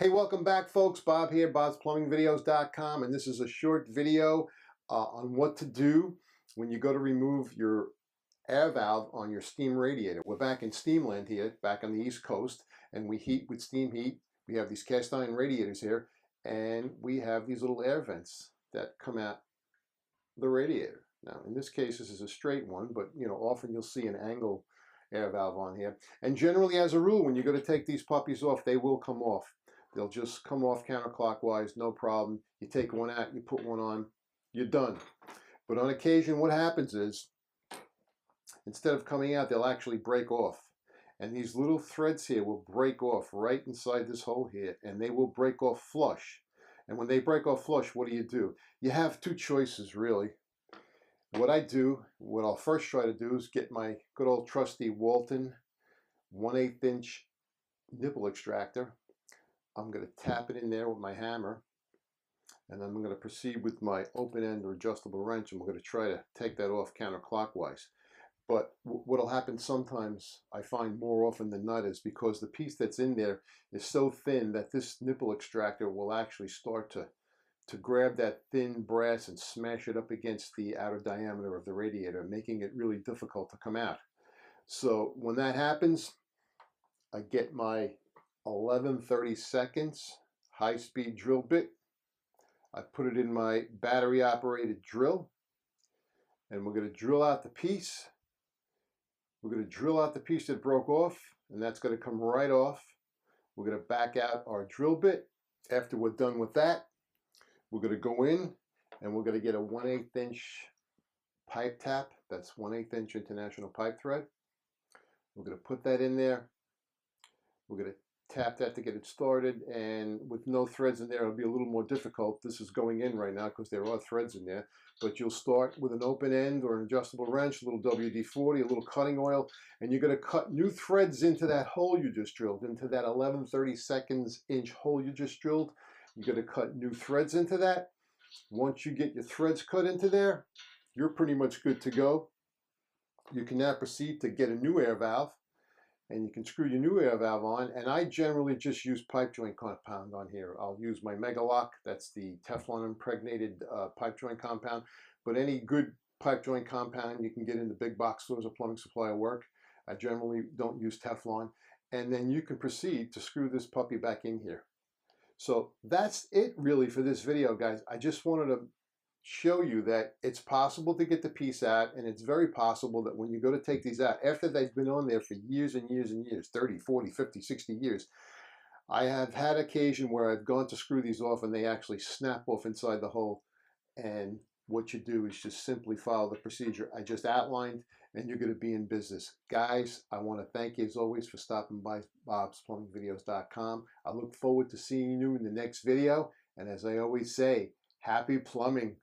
Hey, welcome back folks. Bob here, bobsplumbingvideos.com, and this is a short video on what to do when you go to remove your air valve on your steam radiator. We're back in Steamland here, back on the East Coast, and we heat with steam heat. We have these cast iron radiators here, and we have these little air vents that come out the radiator. Now, in this case, this is a straight one, but often you'll see an angle air valve on here. And generally, as a rule, when you go to take these puppies off, they will come off. They'll just come off counterclockwise, no problem. You take one out, you put one on, you're done. But on occasion, what happens is, instead of coming out, they'll actually break off. And these little threads here will break off right inside this hole here, and they will break off flush. And when they break off flush, what do? You have two choices, really. What I'll first try to do is get my good old trusty Walton 1/8 inch nipple extractor. I'm going to tap it in there with my hammer, and then I'm going to proceed with my open end or adjustable wrench, and we're going to try to take that off counterclockwise. But what'll happen sometimes, I find more often than not, is because the piece that's in there is so thin that this nipple extractor will actually start to grab that thin brass and smash it up against the outer diameter of the radiator, making it really difficult to come out. So when that happens, I get my 11/32 high-speed drill bit. I put it in my battery-operated drill, and we're going to drill out the piece. We're going to drill out the piece that broke off, and that's going to come right off. We're going to back out our drill bit. After we're done with that, we're going to go in, and we're going to get a 1/8 inch pipe tap. That's 1/8 inch international pipe thread. We're going to put that in there. We're going to tap that to get it started, and with no threads in there, it'll be a little more difficult. This is going in right now because there are threads in there, but you'll start with an open end or an adjustable wrench, a little WD-40, a little cutting oil, and you're going to cut new threads into that hole you just drilled, into that 11/32 inch hole you just drilled. You're going to cut new threads into that. Once you get your threads cut into there, you're pretty much good to go. You can now proceed to get a new air valve, and you can screw your new air valve on, and I generally just use pipe joint compound on here. I'll use my Megalock, that's the Teflon impregnated pipe joint compound, but any good pipe joint compound you can get in the big box stores or plumbing supply will work. I generally don't use Teflon, and then you can proceed to screw this puppy back in here. So that's it really for this video, guys. I just wanted to show you that it's possible to get the piece out, and it's very possible that when you go to take these out, after they've been on there for years and years and years, 30, 40, 50, 60 years, I have had occasion where I've gone to screw these off and they actually snap off inside the hole. And what you do is just simply follow the procedure I just outlined, and you're going to be in business. Guys, I want to thank you as always for stopping by bobsplumbingvideos.com. I look forward to seeing you in the next video, and as I always say, happy plumbing.